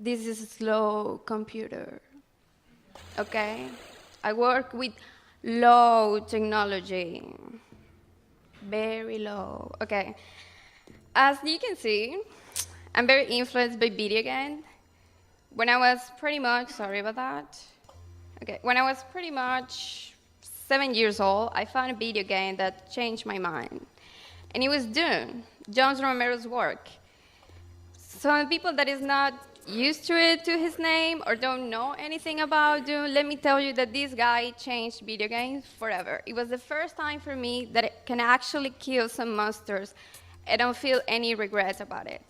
this is a slow computer, okay? I work with low technology, very low, okay. As you can see, I'm very influenced by video games. When I was pretty much, sorry about that. Okay, when I was pretty much 7 years old, I found a video game that changed my mind. And it was Dune, John Romero's work. Some people that is not used to it, to his name, or don't know anything about Dune, let me tell you that this guy changed video games forever. It was the first time for me that I can actually kill some monsters and don't feel any regrets about it.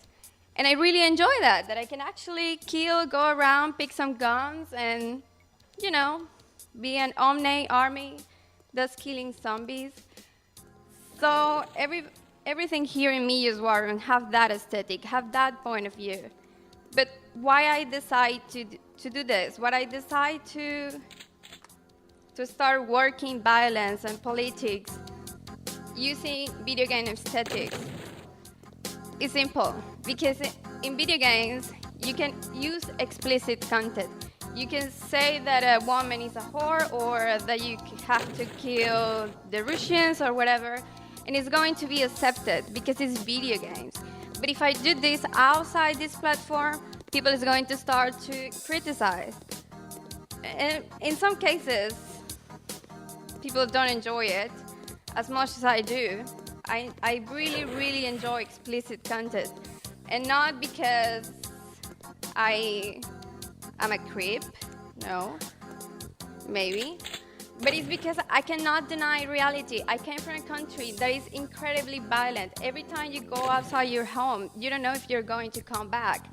And I really enjoy that I can actually kill, go around, pick some guns, and, you know, be an army that's killing zombies. So everything here in Miyö's Warren have that aesthetic, have that point of view. But why I decide to do this, why I decide to start working violence and politics using video game aesthetics, it's simple. Because in video games, you can use explicit content. You can say that a woman is a whore, or that you have to kill the Russians or whatever, and it's going to be accepted because it's video games. But if I do this outside this platform, people is going to start to criticize. And in some cases, people don't enjoy it as much as I do. I really, really enjoy explicit content. And not because I'm a creep, no, maybe. But it's because I cannot deny reality. I came from a country that is incredibly violent. Every time you go outside your home, you don't know if you're going to come back.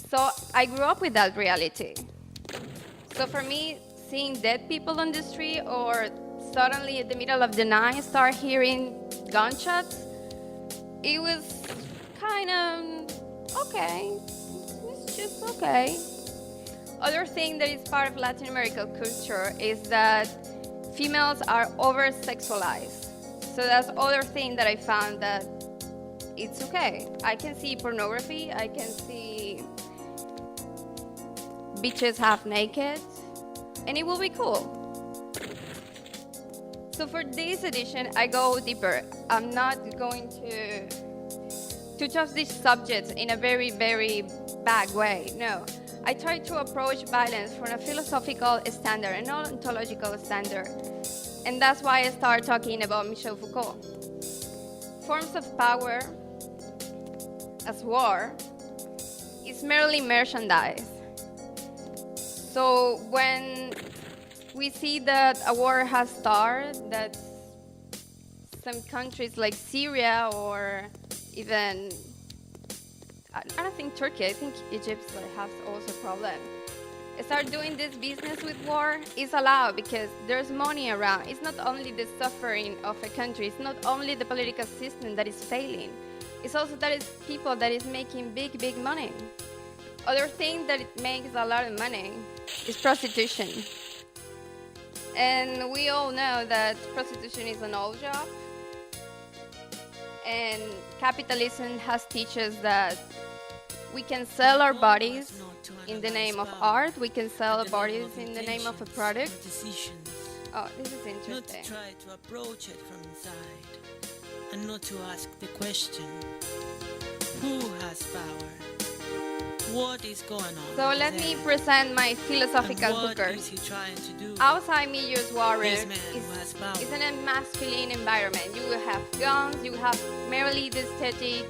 So I grew up with that reality. So for me, seeing dead people on the street, or suddenly in the middle of the night start hearing gunshots, it was kind of okay. It's just okay. Other thing that is part of Latin American culture is that females are over-sexualized. So that's other thing that I found that it's okay. I can see pornography, I can see bitches half naked, and it will be cool. So for this edition, I go deeper. I'm not going to touch these subjects in a very, very bad way, no. I try to approach violence from a philosophical standard, an ontological standard. And that's why I start talking about Michel Foucault. Forms of power, as war, is merely merchandise. So when we see that a war has started, that some countries like Syria or even, I don't think Turkey, I think Egypt has also a problem. Start doing this business with war is allowed because there's money around. It's not only the suffering of a country, it's not only the political system that is failing. It's also that it's people that is making big, big money. Other thing that it makes a lot of money is prostitution. And we all know that prostitution is an old job. And capitalism has teach us that we can sell our bodies in the name of art. We can sell our bodies in the name of a product. Oh, this is interesting. Not to try to approach it from inside, and not to ask the question, who has power? What is going on? So let me present my philosophical what hooker. is he trying to do? Outside Miyö's warrior This man who has power. is a masculine environment. You will have guns, you have merely the aesthetic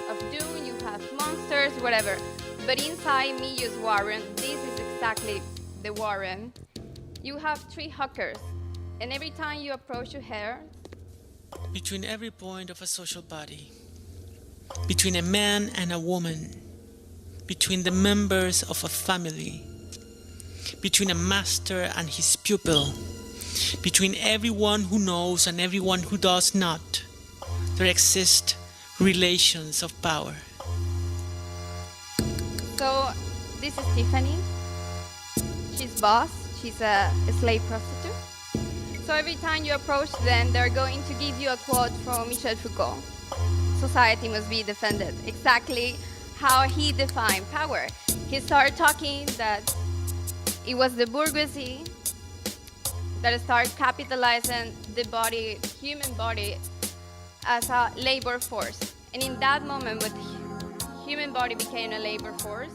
of doom, you have monsters, whatever. But inside Miyö's warren, this is exactly the warren. You have 3 hookers, and every time you approach your hair, Between every point of a social body, between a man and a woman, between the members of a family, between a master and his pupil, between everyone who knows and everyone who does not, there exist relations of power. so this is Tiffany. She's boss, she's a slave prostitute. So every time you approach them, they're going to give you a quote from Michel Foucault. Society must be defended. Exactly how he defined power. He started talking that it was the bourgeoisie that started capitalizing the body, human body, as a labor force. And in that moment, when human body became a labor force,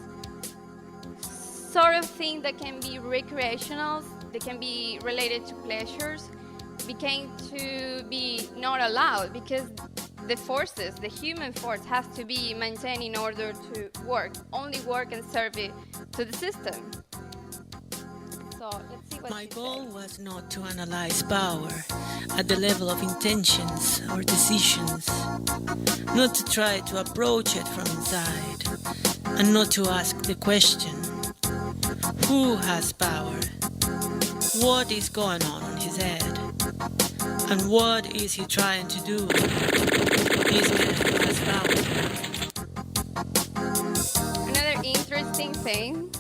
sort of things that can be recreational, that can be related to pleasures, became to be not allowed, because the forces, the human force, has to be maintained in order to work. Only work and serve it to the system. So let's see what My goal was not to analyze power at the level of intentions or decisions, not to try to approach it from inside, and not to ask the question, who has power? What is going on his head? And what is he trying to do? This man has power. Another interesting thing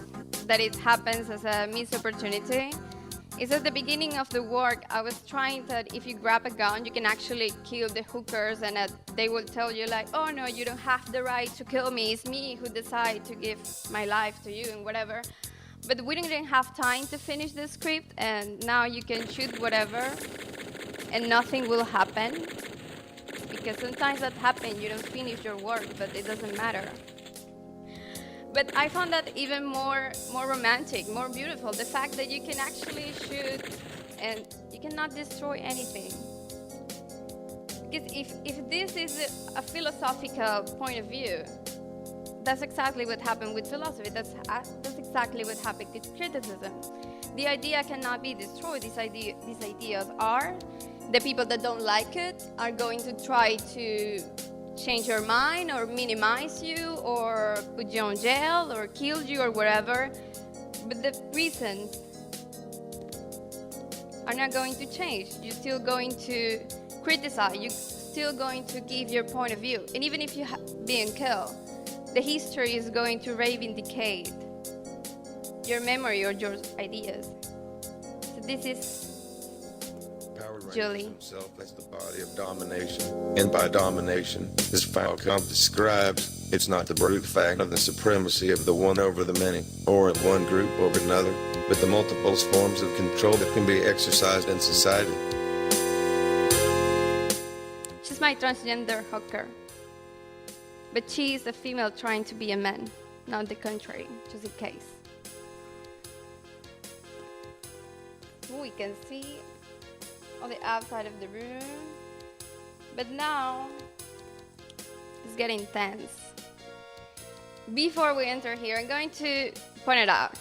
that it happens as a missed opportunity is at the beginning of the work, I was trying that if you grab a gun, you can actually kill the hookers, and they will tell you like, oh no, you don't have the right to kill me. It's me who decide to give my life to you and whatever. But we didn't have time to finish the script, and now you can shoot whatever and nothing will happen. Because sometimes that happens, you don't finish your work, but it doesn't matter. But I found that even more romantic, more beautiful, the fact that you can actually shoot and you cannot destroy anything. Because if this is a philosophical point of view, that's exactly what happened with philosophy. That's exactly what happened with criticism. The idea cannot be destroyed. These ideas are. The people that don't like it are going to try to change your mind or minimize you or put you in jail or kill you or whatever. But the reasons are not going to change. You're still going to criticize. You're still going to give your point of view. And even if you have been killed, the history is going to vindicate your memory or your ideas. So this is Julie. Himself as the body of domination, and by domination, as Falcom describes, it's not the brute fact of the supremacy of the one over the many, or of one group over another, but the multiple forms of control that can be exercised in society. She's my transgender hooker, but she is a female trying to be a man, not the contrary, just in case. We can see on the outside of the room, but now it's getting tense. Before we enter here, I'm going to point it out.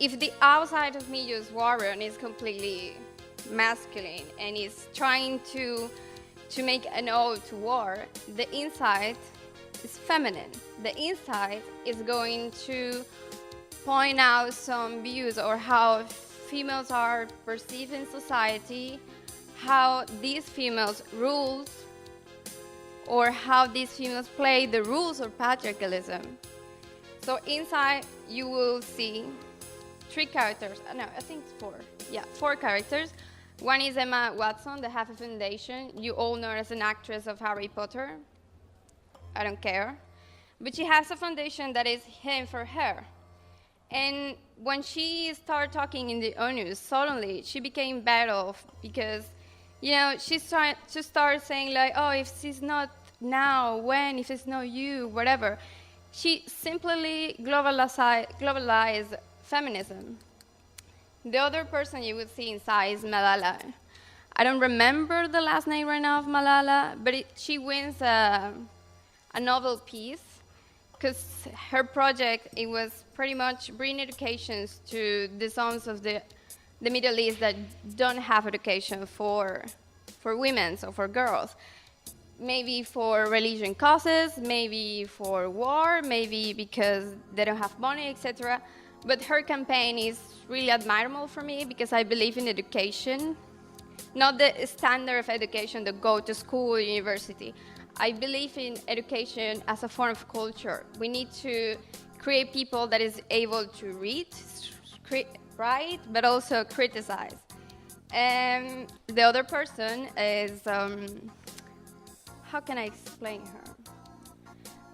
If the outside of Miyö's warrior is completely masculine and is trying to make an ode to war, the inside is feminine. The inside is going to point out some views or how females are perceived in society, how these females rules, or how these females play the rules of patriarchalism. So inside you will see three characters. No, I think it's four. Yeah, four characters. One is Emma Watson, the Half a Foundation. You all know her as an actress of Harry Potter. I don't care. But she has a foundation that is him for her. And when she started talking in the ONU, suddenly she became bad off because, you know, she's trying to start saying like, oh, if it's not now, when? If it's not you, whatever. She simply globalized feminism. The other person you would see inside is Malala. I don't remember the last name right now of Malala, but she wins a Nobel Peace because her project, it was pretty much bringing education to the zones of the Middle East that don't have education for women or for girls. Maybe for religion causes, maybe for war, maybe because they don't have money, etc. But her campaign is really admirable for me because I believe in education, not the standard of education that go to school or university. I believe in education as a form of culture. We need to create people that is able to read, write, but also criticize. And the other person is, how can I explain her?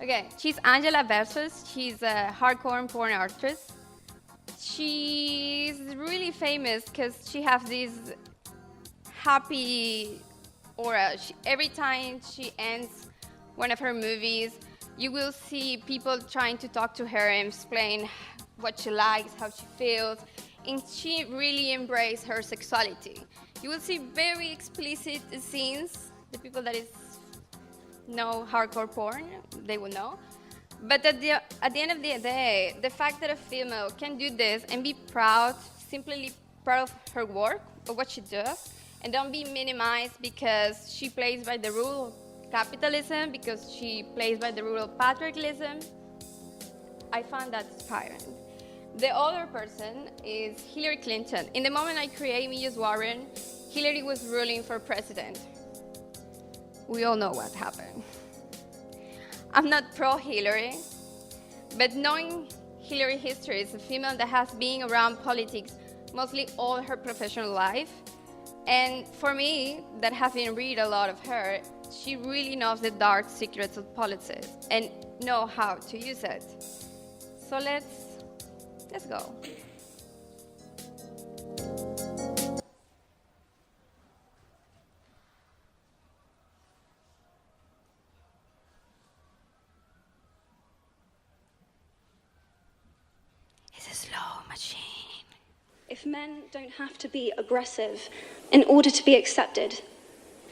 Okay, she's Angela Versus. She's a hardcore porn artist. She's really famous because she has this happy aura. Every time she ends one of her movies, you will see people trying to talk to her and explain what she likes, how she feels, and she really embraces her sexuality. You will see very explicit scenes. The people that know hardcore porn, they will know. But at the end of the day, the fact that a female can do this and be proud, simply proud of her work, of what she does, and don't be minimized because she plays by the rule of capitalism, because she plays by the rule of patriarchalism, I found that inspiring. The other person is Hillary Clinton. In the moment I created Miyö's Warren, Hillary was ruling for president. We all know what happened. I'm not pro-Hillary, but knowing Hillary's history as a female that has been around politics mostly all her professional life, and for me, that having read a lot of her, she really knows the dark secrets of politics and know how to use it. So let's go. It's a slow machine. If men don't have to be aggressive in order to be accepted,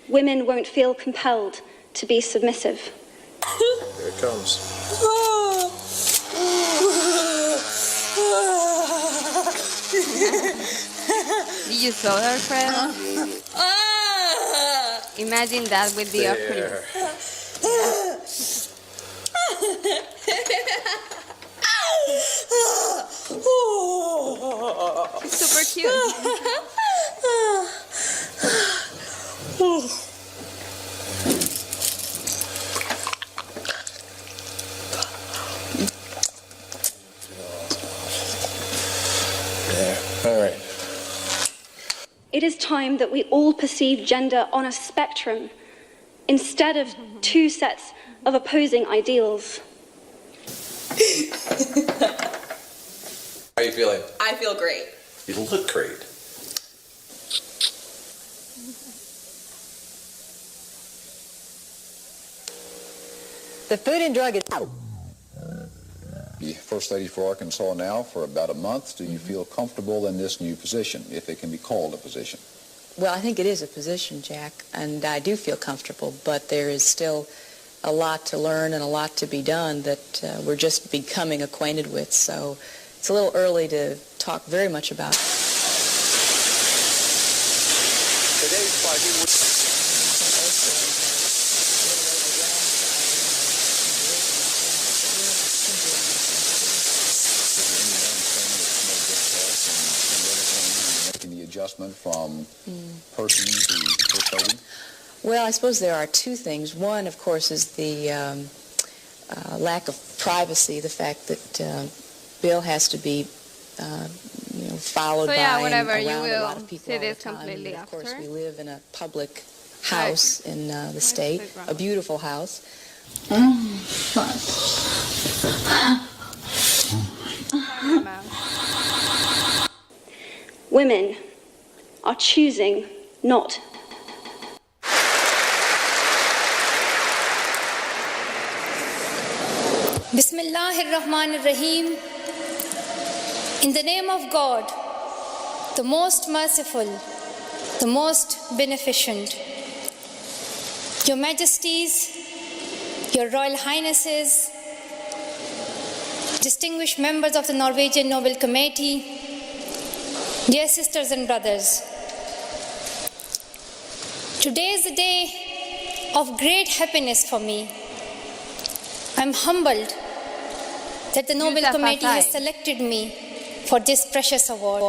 women won't feel compelled to be submissive. Here it comes. Did you saw her, Fred? Imagine that with the Oculus. It's super cute. All right. It is time that we all perceive gender on a spectrum instead of two sets of opposing ideals. How are you feeling? I feel great. You look great. The Food and Drug Administration. The First Lady for Arkansas now for about a month. Do you feel comfortable in this new position, if it can be called a position? Well, I think it is a position, Jack, and I do feel comfortable, but there is still a lot to learn and a lot to be done that we're just becoming acquainted with, so it's a little early to talk very much about it. Today's fighting. Making the adjustment from person to First Lady? Well, I suppose there are two things. One, of course, is the lack of privacy, the fact that Bill has to be followed So by yeah, and whatever, you around a lot will of people see all the this time. completely And of course, after. we live in a public house in the state, a beautiful house. Women are choosing not. Bismillahirrahmanirrahim. In the name of God, the most merciful, the most beneficent. Your Majesties, Your Royal Highnesses, distinguished members of the Norwegian Nobel Committee, dear sisters and brothers, today is a day of great happiness for me. I'm humbled that the Nobel Committee has selected me for this precious award.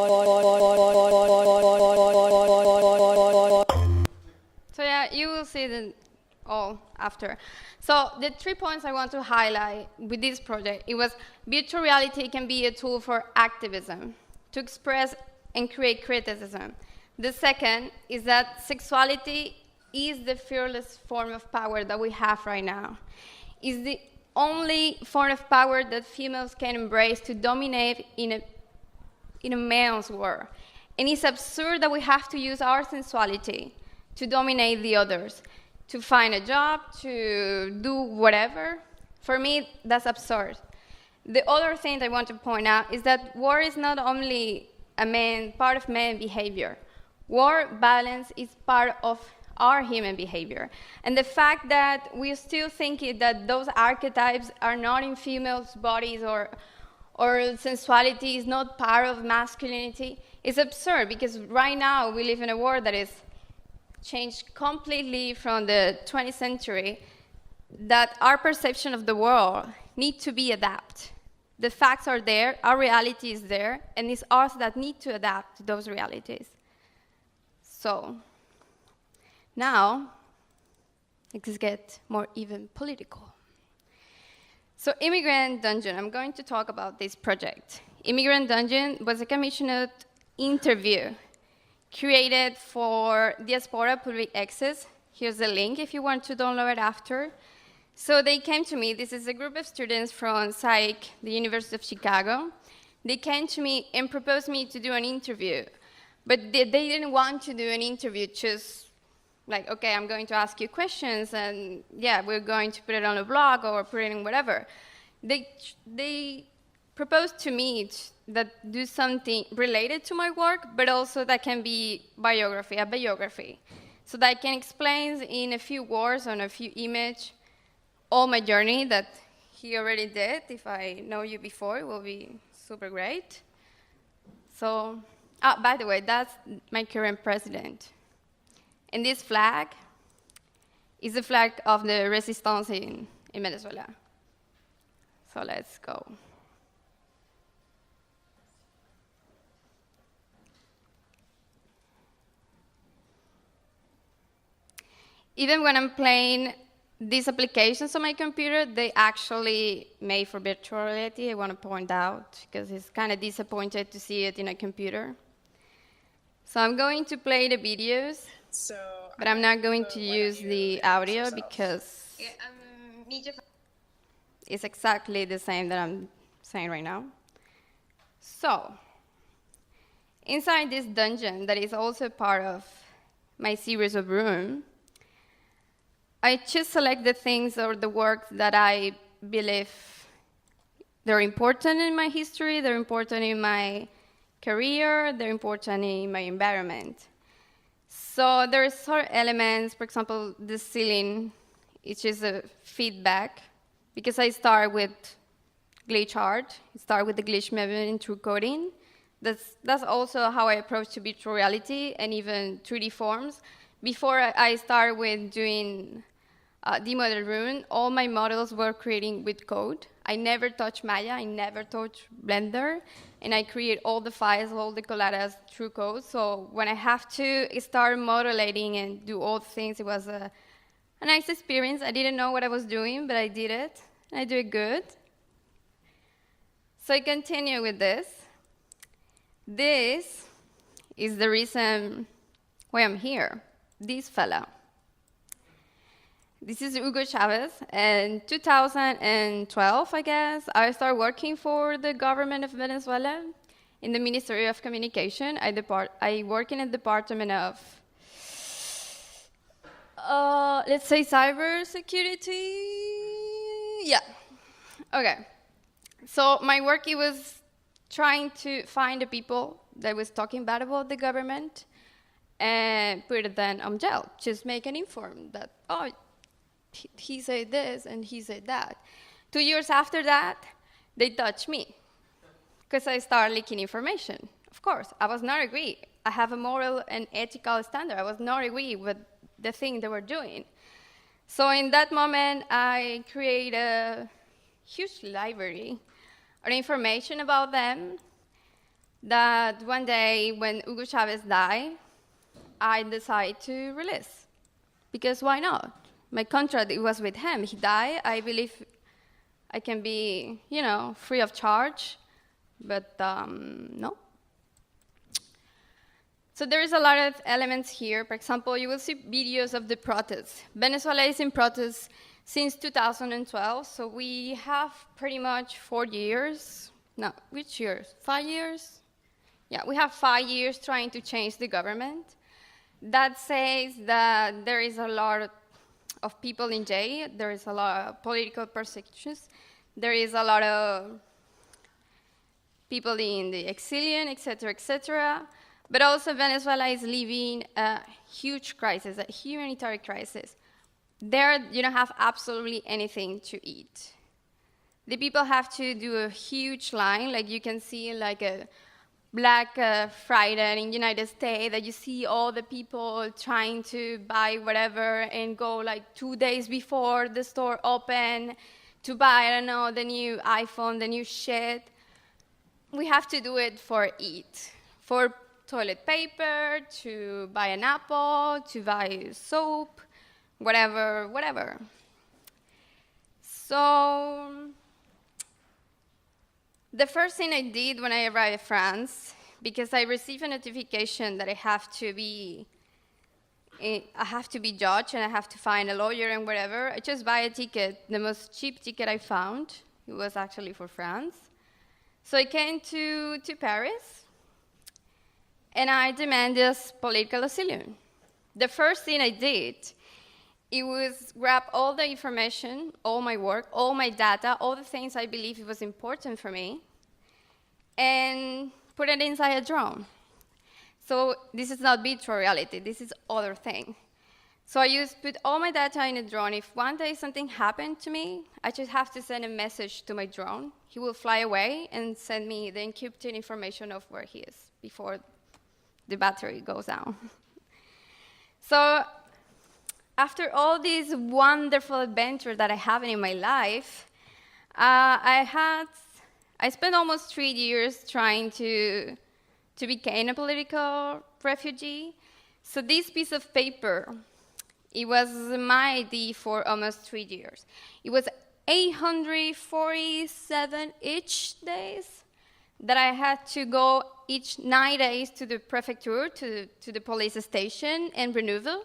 So yeah, you will see them all after. So the 3 points I want to highlight with this project, it was virtual reality can be a tool for activism, to express and create criticism. The second is that sexuality is the fearless form of power that we have right now. Is the only form of power that females can embrace to dominate in a male's world. And it's absurd that we have to use our sensuality to dominate the others, to find a job, to do whatever. For me, that's absurd. The other thing I want to point out is that war is not only part of man behavior. War violence is part of our human behavior. And the fact that we still think that those archetypes are not in females' bodies or sensuality is not part of masculinity is absurd, because right now we live in a world that is changed completely from the 20th century, that our perception of the world needs to be adapted. The facts are there, our reality is there, and it's us that need to adapt to those realities. So now, let's get more even political. So Immigrant Dungeon, I'm going to talk about this project. Immigrant Dungeon was a commissioned interview created for Diaspora Public Access. Here's the link if you want to download it after. So they came to me. This is a group of students from Psych, the University of Chicago. They came to me and proposed me to do an interview. But they didn't want to do an interview just like, okay, I'm going to ask you questions, and yeah, we're going to put it on a blog or put it in whatever. They proposed to me that do something related to my work, but also that can be a biography. So that I can explain in a few words, on a few images, all my journey that he already did. If I know you before, it will be super great. So, by the way, that's my current president. And this flag is the flag of the resistance in Venezuela. So let's go. Even when I'm playing these applications on my computer, they actually made for virtual reality, I want to point out, because it's kind of disappointed to see it in a computer. So I'm going to play the videos, but I'm not going to use the audio because it's exactly the same that I'm saying right now. So, inside this dungeon that is also part of my series of rooms, I just select the things or the works that I believe they're important in my history, they're important in my career, they're important in my environment. So there are sort of elements, for example, the ceiling, it's just a feedback, because I start with glitch art, I start with the glitch movement through coding. That's also how I approach to virtual reality and even 3D forms. Before I start with doing demodel rune, all my models were creating with code. I never touch Maya, I never touch Blender, and I create all the files, all the colladas through code. So when I have to start modeling and do all the things, it was a nice experience. I didn't know what I was doing, but I did it, and I do it good. So I continue with this. This is the reason why I'm here, this fella. This is Hugo Chavez. In 2012, I guess, I started working for the government of Venezuela in the Ministry of Communication. I work in a department of, let's say, cybersecurity. Yeah. Okay. So my work, it was trying to find the people that was talking bad about the government and put it then on jail. Just make an inform that, oh, he said this and he said that. 2 years after that, they touched me because I started leaking information. Of course, I was not agree. I have a moral and ethical standard. I was not agree with the thing they were doing. So in that moment, I created a huge library of information about them that one day when Hugo Chavez died, I decided to release. Because why not? My contract, it was with him. He died. I believe I can be, free of charge, but no. So there is a lot of elements here. For example, you will see videos of the protests. Venezuela is in protest since 2012. So we have pretty much 4 years. No, which years? 5 years? Yeah, we have 5 years trying to change the government. That says that there is a lot of people in jail, there is a lot of political persecutions, there is a lot of people in the exilium, etc., etc. But also Venezuela is living a huge crisis, a humanitarian crisis. There you don't have absolutely anything to eat. The people have to do a huge line, like you can see like a Black Friday in the United States, that you see all the people trying to buy whatever and go like 2 days before the store open to buy, I don't know, the new iPhone, the new shit. We have to do it for eat, for toilet paper, to buy an apple, to buy soap, whatever, whatever. So the first thing I did when I arrived in France, because I received a notification that I have to be judged and I have to find a lawyer and whatever, I just buy a ticket, the most cheap ticket I found. It was actually for France. So I came to Paris, and I demanded political asylum. The first thing I did, it was grab all the information, all my work, all my data, all the things I believe it was important for me, and put it inside a drone. So this is not virtual reality, this is other thing. So I used put all my data in a drone. If one day something happened to me, I just have to send a message to my drone. He will fly away and send me the encrypted information of where he is before the battery goes down. So after all these wonderful adventures that I have in my life, I spent almost 3 years trying to become a political refugee. So this piece of paper, it was my idea for almost 3 years. It was 847 each days that I had to go each 9 days to the prefecture, to the police station and renewal.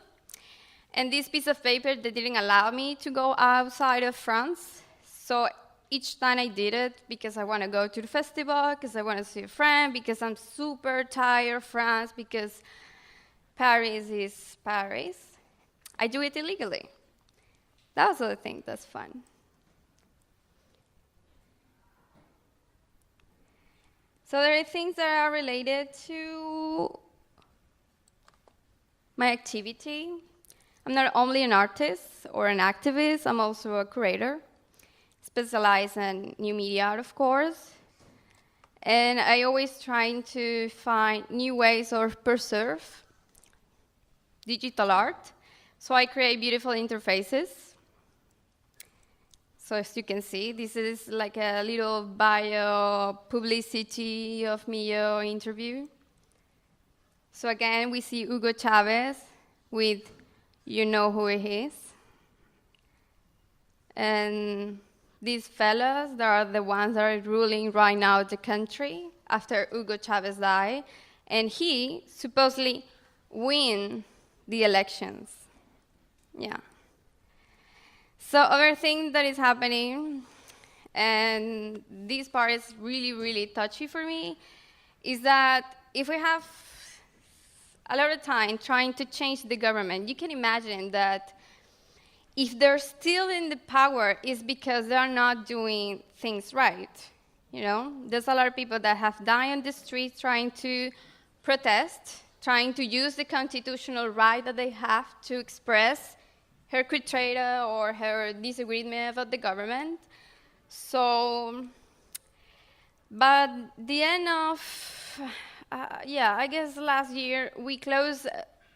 And this piece of paper, they didn't allow me to go outside of France. So each time I did it, because I want to go to the festival, because I want to see a friend, because I'm super tired of France, because Paris is Paris, I do it illegally. That was the thing that's fun. So there are things that are related to my activity. I'm not only an artist or an activist, I'm also a curator, specialized in new media art, of course. And I always trying to find new ways of preserve digital art. So I create beautiful interfaces. So as you can see, this is like a little bio publicity of Miyö interview. So again, we see Hugo Chavez with "You know who he is." And these fellas, they are the ones that are ruling right now the country after Hugo Chavez died. And he supposedly win the elections. Yeah. So other thing that is happening, and this part is really, really touchy for me, is that if we have a lot of time trying to change the government, you can imagine that if they're still in the power, it's because they're not doing things right. You know, there's a lot of people that have died on the streets trying to protest, trying to use the constitutional right that they have to express her curator or her disagreement about the government. So, but the end of, I guess last year, we closed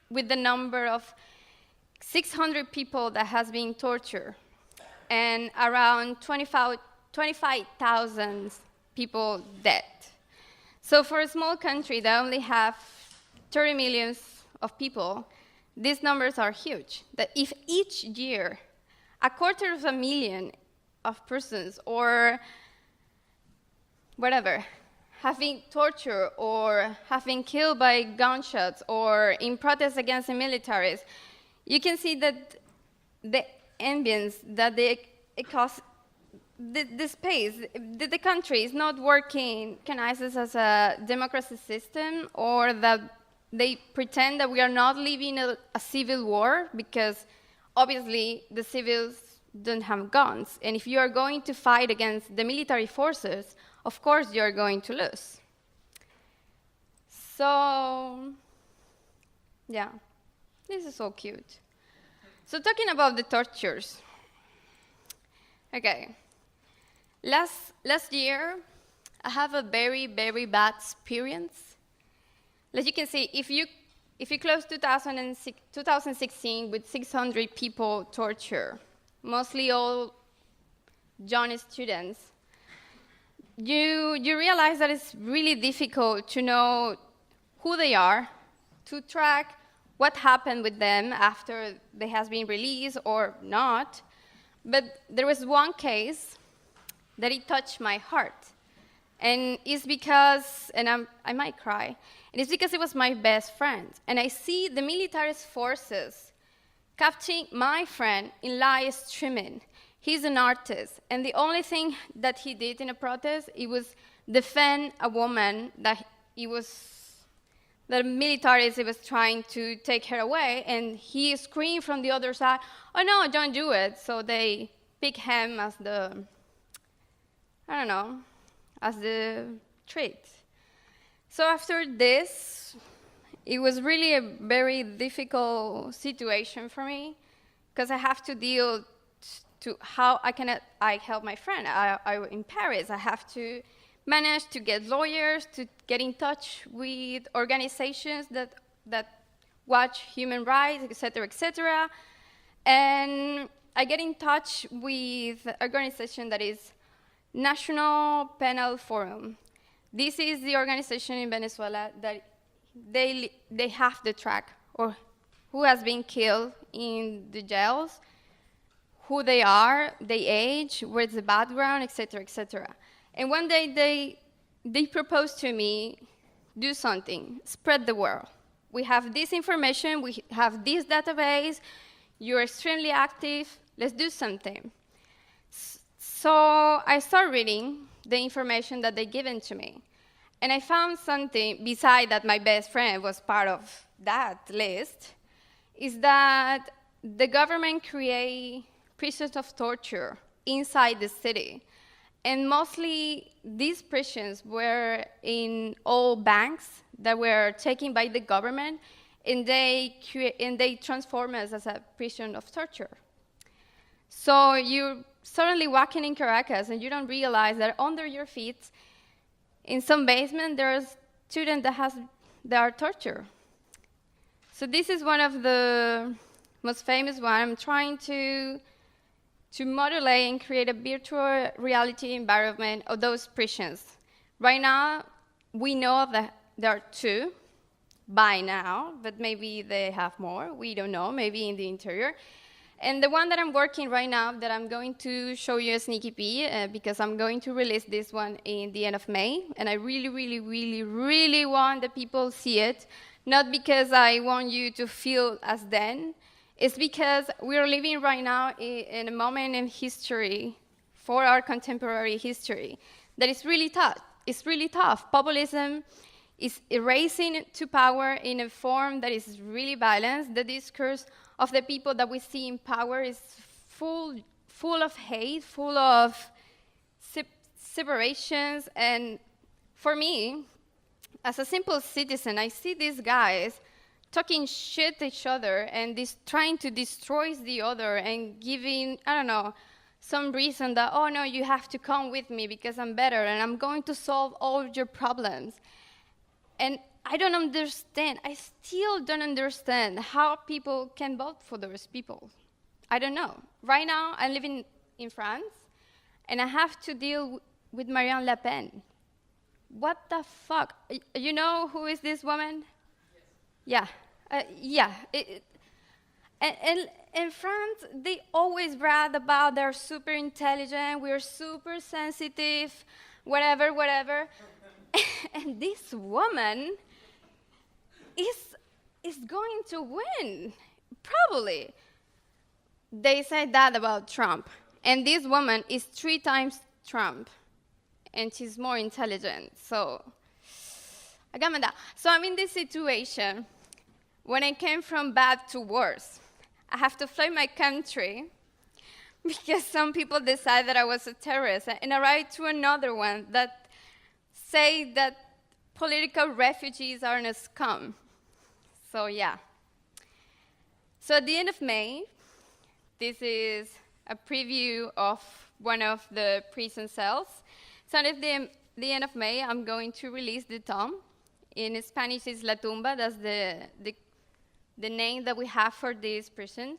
with the number of 600 people that has been tortured and around 25,000 people dead. So for a small country that only have 30 million of people, these numbers are huge. That if each year 250,000 of persons or whatever have been tortured or have been killed by gunshots or in protest against the militaries, you can see that the ambience that it causes the space, the country is not working, recognizes as a democracy system, or that they pretend that we are not living a civil war, because obviously the civils don't have guns. And if you are going to fight against the military forces, of course you're going to lose. So, yeah, this is so cute. So talking about the tortures. Okay. Last year, I have a very, very bad experience. As you can see, if you close 2016 with 600 people torture, mostly all young students, you realize that it's really difficult to know who they are, to track what happened with them after they have been released or not. But there was one case that it touched my heart. And it's because, and I might cry, and it's because it was my best friend. And I see the military forces capturing my friend in live streaming. He's an artist, and the only thing that he did in a protest, it was defend a woman that the military was trying to take her away, and he screamed from the other side, "Oh no, don't do it." So they pick him as the, I don't know, as the treat. So after this, it was really a very difficult situation for me, because I have to deal to how I help my friend. I in Paris, I have to manage to get lawyers, to get in touch with organizations that watch human rights, et cetera. And I get in touch with an organization that is National Penal Forum. This is the organization in Venezuela that they have the track, or who has been killed in the jails, who they are, their age, where's the background, et cetera, et cetera. And one day they proposed to me, do something, spread the word. We have this information, we have this database, you're extremely active, let's do something. So I started reading the information that they given to me. And I found something, besides that my best friend was part of that list, is that the government create prisons of torture inside the city. And mostly these prisons were in old banks that were taken by the government, and they transform us as a prison of torture. So you're suddenly walking in Caracas and you don't realize that under your feet, in some basement, there's students that are tortured. So this is one of the most famous ones. I'm trying to modulate and create a virtual reality environment of those prisons. Right now, we know that there are 2 by now, but maybe they have more. We don't know, maybe in the interior. And the one that I'm working right now, that I'm going to show you a sneaky peek, because I'm going to release this one in the end of May, and I really, really, really, really want that people see it, not because I want you to feel as then, it's because we're living right now in a moment in history, for our contemporary history, that is really tough. It's really tough. Populism is erasing to power in a form that is really violent. The discourse of the people that we see in power is full of hate, full of separations. And for me, as a simple citizen, I see these guys talking shit to each other and trying to destroy the other and giving, I don't know, some reason that, oh no, you have to come with me because I'm better and I'm going to solve all your problems. And I don't understand, I still don't understand how people can vote for those people. I don't know. Right now, I'm living in France, and I have to deal with Marine Le Pen. What the fuck? You know who is this woman? Yes. Yeah. And in France, they always brag about they're super intelligent, we're super sensitive, whatever. And this woman is going to win, probably. they said that about Trump. And this woman is 3 times Trump. And she's more intelligent. So I got my dad. So I'm in this situation when I came from bad to worse. I have to fly my country because some people decide that I was a terrorist. And I write to another one that say that political refugees are a scum. So yeah. So at the end of May, this is a preview of one of the prison cells. So at the end of May, I'm going to release the tome. In Spanish, it's La Tumba. That's the name that we have for this prison.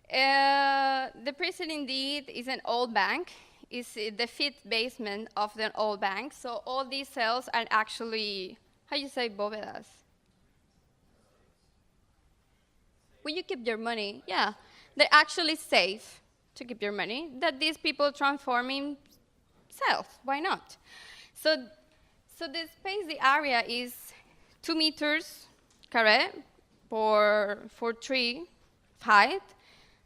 The prison, indeed, is an old bank. It's the 5th basement of the old bank. So all these cells are actually, how you say bóvedas? Where you keep your money, yeah. They're actually safe to keep your money, that these people transform in cells. Why not? So the space, the area is 2 meters carré for 3 height.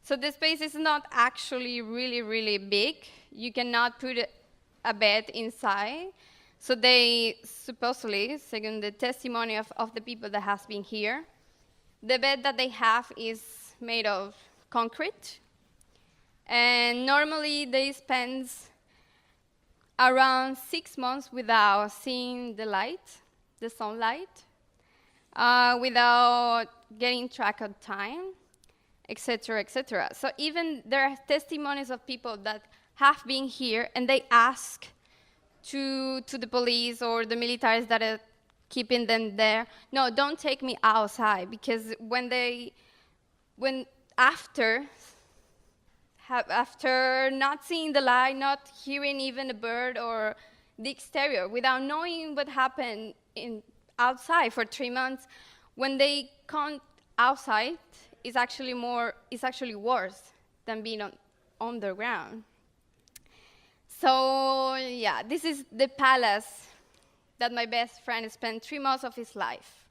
So the space is not actually really, really big. You cannot put a bed inside. So they supposedly, second the testimony of the people that has been here, the bed that they have is made of concrete. And normally they spend around 6 months without seeing the light, the sunlight, without getting track of time, etc., etc. So even there are testimonies of people that have been here and they ask to the police or the militaries that are keeping them there, no, don't take me outside, because after not seeing the light, not hearing even a bird or the exterior, without knowing what happened outside for 3 months, when they come outside, it's actually worse than being underground. So yeah, this is the palace that my best friend spent 3 months of his life.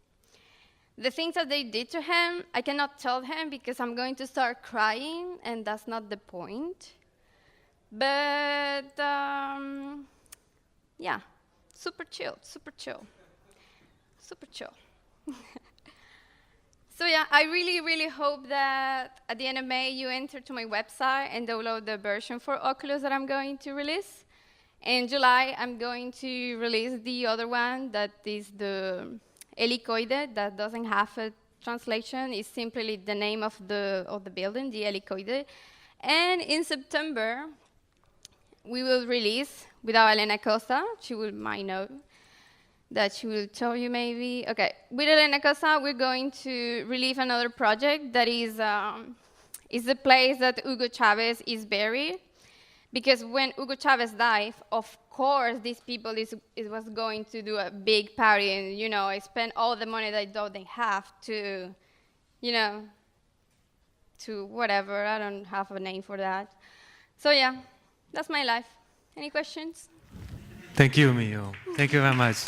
The things that they did to him, I cannot tell him because I'm going to start crying, and that's not the point. But yeah, super chill, super chill, super chill. So yeah, I really, really hope that at the end of May you enter to my website and download the version for Oculus that I'm going to release. In July, I'm going to release the other one that is the Helicoide, that doesn't have a translation. It's simply the name of the building, the Helicoide. And in September, we will release, without Elena Costa, might know, that she will tell you maybe. Okay, with Elena Costa, we're going to release another project that is the place that Hugo Chavez is buried. Because when Hugo Chavez died, of course, these people was going to do a big party and, I spent all the money that I thought they have to, to whatever. I don't have a name for that. So yeah, that's my life. Any questions? Thank you, Miyö. Thank you very much.